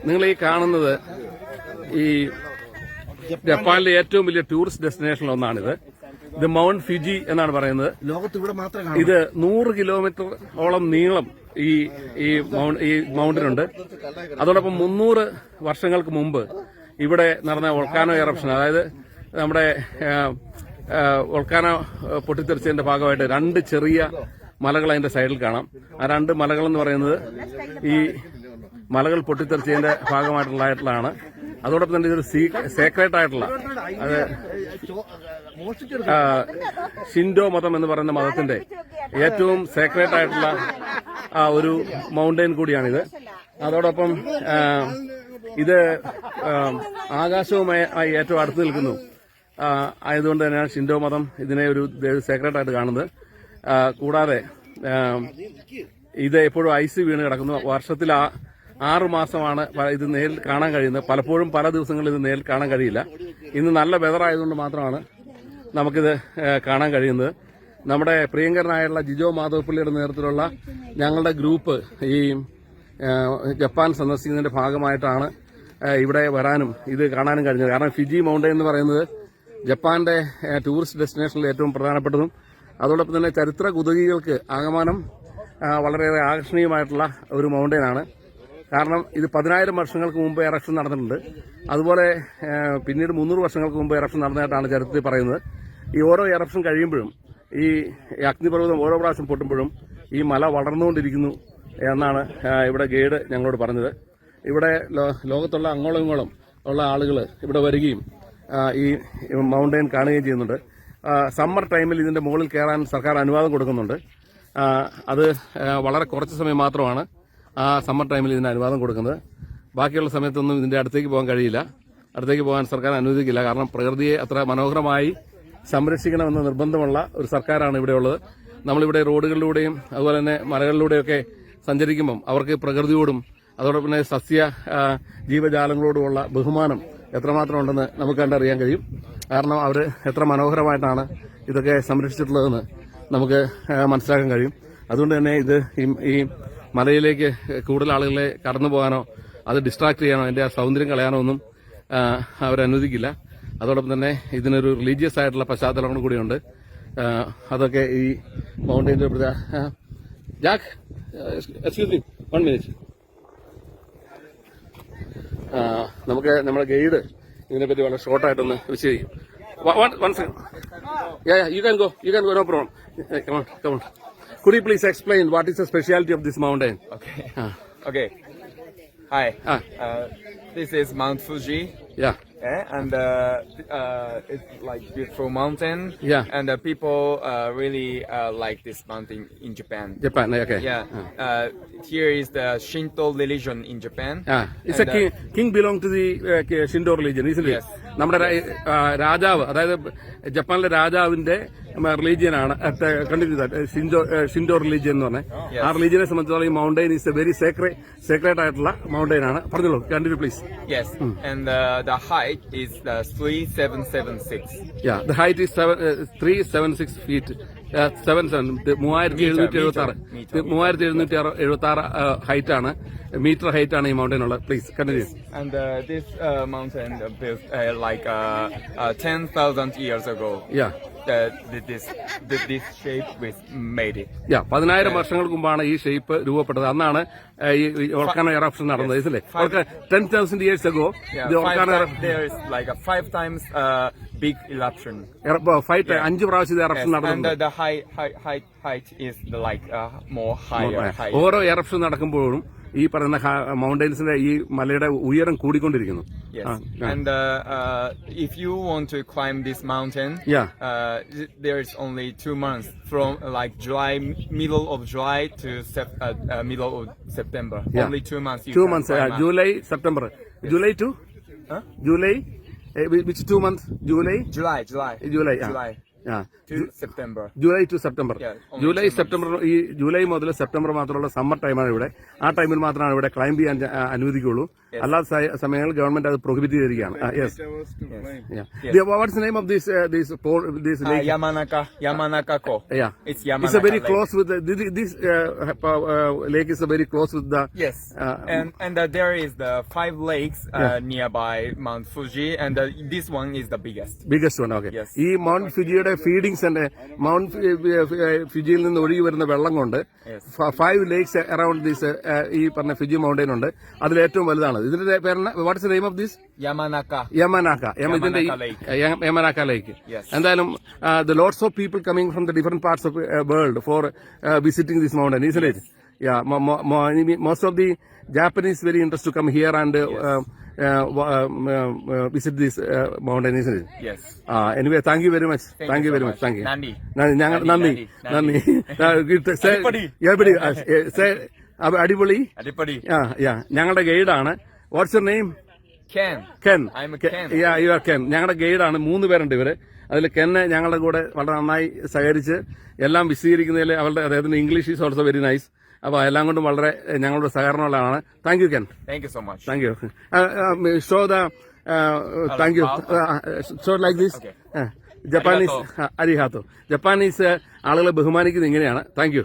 നിങ്ങൾ ഈ കാണുന്നത് ഈ ജപ്പാനിലെ ഏറ്റവും വലിയ ടൂറിസ്റ്റ് ഡെസ്റ്റിനേഷനിൽ ഒന്നാണിത്. ഇത് മൗണ്ട് ഫിജി എന്നാണ് പറയുന്നത്. ലോകത്ത് ഇവിടെ മാത്രമേ ഇത് 100 കിലോമീറ്ററോളം നീളം ഈ മൗണ്ടിനുണ്ട്. അതോടൊപ്പം 300 വർഷങ്ങൾക്ക് മുമ്പ് ഇവിടെ നടന്ന വോൾക്കാനോ എറപ്ഷൻ, അതായത് നമ്മുടെ വോൾക്കാനോ പൊട്ടിത്തെറിച്ചതിന്റെ ഭാഗമായിട്ട് 2 ചെറിയ മലകൾ അതിന്റെ സൈഡിൽ കാണാം. ആ 2 മലകൾ എന്ന് പറയുന്നത് ഈ മലകൾ പൊട്ടിത്തെറിച്ചതിന്റെ ഭാഗമായിട്ടുള്ളതാണ്. അതോടൊപ്പം തന്നെ ഇതൊരു സേക്രേറ്റ് ആയിട്ടുള്ള, അത് ഷിൻഡോ മതം എന്ന് പറയുന്ന മതത്തിന്റെ ഏറ്റവും സേക്രേറ്റ് ആയിട്ടുള്ള ഒരു മൗണ്ടെയിൻ കൂടിയാണിത്. അതോടൊപ്പം ഇത് ആകാശവുമായി ഏറ്റവും അടുത്ത് നിൽക്കുന്നു. ആയതുകൊണ്ട് തന്നെയാണ് ഷിൻഡോ മതം ഇതിനെ ഒരു സേക്രേറ്റ് ആയിട്ട് കാണുന്നത്. കൂടാതെ ഇത് എപ്പോഴും ഐസ് വീണ് കിടക്കുന്നു. വർഷത്തിൽ 6 മാസമാണ് ഇത് നേരിൽ കാണാൻ കഴിയുന്നത്. പലപ്പോഴും പല ദിവസങ്ങളിൽ ഇത് നേരിൽ കാണാൻ കഴിയില്ല. ഇന്ന് നല്ല വെതർ ആയതുകൊണ്ട് മാത്രമാണ് നമുക്കിത് കാണാൻ കഴിയുന്നത്. നമ്മുടെ പ്രിയങ്കരനായുള്ള ജിജോ മാധവപ്പള്ളിയുടെ നേതൃത്വത്തിലുള്ള ഞങ്ങളുടെ ഗ്രൂപ്പ് ഈ ജപ്പാൻ സന്ദർശിക്കുന്നതിന്റെ ഭാഗമായിട്ടാണ് ഇവിടെ വരാനും ഇത് കാണാനും കഴിഞ്ഞത്. കാരണം ഫിജി മൗണ്ടെയിൻ എന്ന് പറയുന്നത് ജപ്പാന്റെ ടൂറിസ്റ്റ് ഡെസ്റ്റിനേഷനിൽ ഏറ്റവും പ്രധാനപ്പെട്ടതും അതോടൊപ്പം തന്നെ ചരിത്ര കുതുകികൾക്ക് ആകമാനം വളരെയേറെ ആകർഷണീയമായിട്ടുള്ള ഒരു മൗണ്ടെയിനാണ്. കാരണം ഇത് 10,000 വർഷങ്ങൾക്ക് മുമ്പ് എറപ്ഷൻ നടന്നിട്ടുണ്ട്. അതുപോലെ പിന്നീട് 300 വർഷങ്ങൾക്ക് മുമ്പ് എറപ്ഷൻ നടന്നതായിട്ടാണ് ചരിത്രത്തിൽ പറയുന്നത്. ഈ ഓരോ എറപ്ഷൻ കഴിയുമ്പോഴും ഈ അഗ്നിപർവ്വതം ഓരോ പ്രാവശ്യം പൊട്ടുമ്പോഴും ഈ മല വളർന്നുകൊണ്ടിരിക്കുന്നു എന്നാണ് ഇവിടെ ഗൈഡ് ഞങ്ങളോട് പറഞ്ഞത്. ഇവിടെ ലോകത്തുള്ള അങ്ങോളം ഇങ്ങോളം ഉള്ള ആളുകൾ ഇവിടെ വരികയും ഈ മൗണ്ടെയിൻ കാണുകയും ചെയ്യുന്നുണ്ട്. സമ്മർ ടൈമിൽ ഇതിന്റെ മുകളിൽ കയറാൻ സർക്കാർ അനുവാദം കൊടുക്കുന്നുണ്ട്. അത് വളരെ കുറച്ച് സമയം മാത്രമാണ് സമ്മർ ടൈമിൽ ഇതിന് അനുവാദം കൊടുക്കുന്നത്. ബാക്കിയുള്ള സമയത്തൊന്നും ഇതിന്റെ അടുത്തേക്ക് പോകാൻ കഴിയില്ല. അടുത്തേക്ക് പോകാൻ സർക്കാർ അനുവദിക്കില്ല. കാരണം പ്രകൃതിയെ അത്ര മനോഹരമായി സംരക്ഷിക്കണമെന്ന് നിർബന്ധമുള്ള ഒരു സർക്കാരാണ് ഇവിടെയുള്ളത്. നമ്മളിവിടെ റോഡുകളിലൂടെയും അതുപോലെ തന്നെ മലകളിലൂടെയൊക്കെ സഞ്ചരിക്കുമ്പം അവർക്ക് പ്രകൃതിയോടും അതോടൊപ്പം തന്നെ സസ്യ ജീവജാലങ്ങളോടുമുള്ള ബഹുമാനം എത്രമാത്രം ഉണ്ടെന്ന് നമുക്ക് കണ്ടറിയാൻ കഴിയും. കാരണം അവർ എത്ര മനോഹരമായിട്ടാണ് ഇതൊക്കെ സംരക്ഷിച്ചിട്ടുള്ളതെന്ന് നമുക്ക് മനസ്സിലാക്കാൻ കഴിയും. അതുകൊണ്ട് തന്നെ ഇത് ഈ മലയിലേക്ക് കൂടുതൽ ആളുകളെ കടന്നു പോകാനോ അത് ഡിസ്ട്രാക്ട് ചെയ്യാനോ അതിന്റെ ആ സൗന്ദര്യം കളയാനോ ഒന്നും അവരനുവദിക്കില്ല. അതോടൊപ്പം തന്നെ ഇതിനൊരു റിലീജിയസ് ആയിട്ടുള്ള പശ്ചാത്തലം കൂടിയുണ്ട്. അതൊക്കെ ഈ മൗണ്ടെയിന്റെ ജാക്ക്, എക്സ്ക്യൂസ് മീ 1 മിനിറ്റ്. നമുക്ക് നമ്മുടെ ഗൈഡ് ഇതിനെപ്പറ്റി വളരെ ഷോർട്ടായിട്ടൊന്ന് വിശദീകരിക്കും. One second. Yeah, you can go, no problem. Come on. Could you please explain what is the speciality of this mountain? Okay. Hi. This is Mount Fuji. Yeah. And it's like beautiful mountain. Yeah. And people really like this mountain in Japan. Japan, okay. Yeah. Here is the Shinto religion in Japan. It's a king belong to the Shinto religion, isn't it? Yes. നമ്മുടെ രാജാവ്, അതായത് ജപ്പാനിലെ രാജാവിന്റെ റിലീജിയനാണ് Shindo religion എന്ന് പറഞ്ഞത്. ആ റിലീജിയനെ സംബന്ധിച്ചിടത്തോളം ഈ മൗണ്ടെയിൻ ഈസ് എ വെരി സേക്രേറ്റ് ആയിട്ടുള്ള മൗണ്ടെയിൻ ആണ്. പറഞ്ഞോളൂ, continue please. Yes. And the height is 3776. Yeah, the height is 376 feet. 3776 height ആണ്, മീറ്റർ ഹൈറ്റ് ആണ് ഈ മൗണ്ടെയിൻ ഉള്ളത്. Please continue. And this mountain built like 10,000 years ago. Yeah. This shape was made it. 10,000 വർഷങ്ങൾക്ക് മുമ്പാണ് ഈ shape രൂപപ്പെട്ടത്. അന്നാണ് ഈ വോൾക്കാനോ എറപ്ഷൻ നടന്നത്, ഇല്ലേ? 10,000 years ago. There is like a 5 times big eruption. 5 പ്രാവശ്യം ഇത് എറപ്ഷൻ നടന്നു. And the height is like more higher. ഓരോ എറപ്ഷൻ നടക്കുമ്പോഴും ഈ പറയുന്ന മൗണ്ടെയിൻസിന്റെ ഈ മലയുടെ ഉയരം കൂടിക്കൊണ്ടിരിക്കുന്നു. Yes. And if you want to climb this mountain, there is only 2 months from like middle of July to middle of September. Only 2 months. 2 months. July, September. Yes. July to? July? Which 2 months? July. to September. July two September. Yeah, only July 2 months. September ഈ July മുതൽ September മാത്രമുള്ള summer ടൈമാണ് ഇവിടെ. ആ ടൈമിൽ മാത്രമാണ് ഇവിടെ climb ചെയ്യാൻ അനുവദിക്കുള്ളൂ. അല്ലാത്ത സമയങ്ങളിൽ ഗവൺമെന്റ് അത് പ്രൊഹിബിറ്റ് ചെയ്തിരിക്കുകയാണ്. Yes. Watts name of this lake? Yamanaka-ko. Yeah. It's Yamanaka It's a very Lake. close with this lake is a very close with the Yes, and there is the 5 lakes nearby Mount Fuji, and this one is the biggest one. Okay. Yes. ഈ mount ഫിജിയുടെ feedings and mount ഫിജിയിൽ നിന്ന് ഒഴുകി വരുന്ന വെള്ളം കൊണ്ട് 5 lakes around this ഈ പറഞ്ഞ Fiji mountain ഉണ്ട്. അതിൽ ഏറ്റവും വലുതാണ്. ഇതിന്റെ പേരാണ് watts name of this? Yamanaka. ഇതിന്റെ യമനാക്ക ലേക്ക്. എന്തായാലും the lots of people coming from the different parts of world for visiting this mountain, isn't it? Yeah, most of the Japanese very interested to come here and visit this mountain, isn't it? Yes. Anyway, thank you very much. Thank you very much. Thank you. നന്ദി. അടിപൊളി. ഞങ്ങളുടെ ഗൈഡാണ്. What's your name? Ken. I'm a Ken. You are Ken. ഞങ്ങളുടെ ഗൈഡാണ്. 3 പേരുണ്ട് ഇവര്. അതിൽ കെന്നെ ഞങ്ങളുടെ കൂടെ വളരെ നന്നായി സഹകരിച്ച് എല്ലാം വിശദീകരിക്കുന്നതിൽ അദ്ദേഹത്തിന്റെ English is also very nice. അപ്പൊ എല്ലാം കൊണ്ടും വളരെ ഞങ്ങളുടെ സഹകരണമുള്ളതാണ്. Thank you Ken. Thank you so much. Thank you. Show the thank you. Show like this. Japanese അരിഹാത്തോ. ജപ്പാനീസ് ആളുകളെ ബഹുമാനിക്കുന്നത് ഇങ്ങനെയാണ്. Thank U.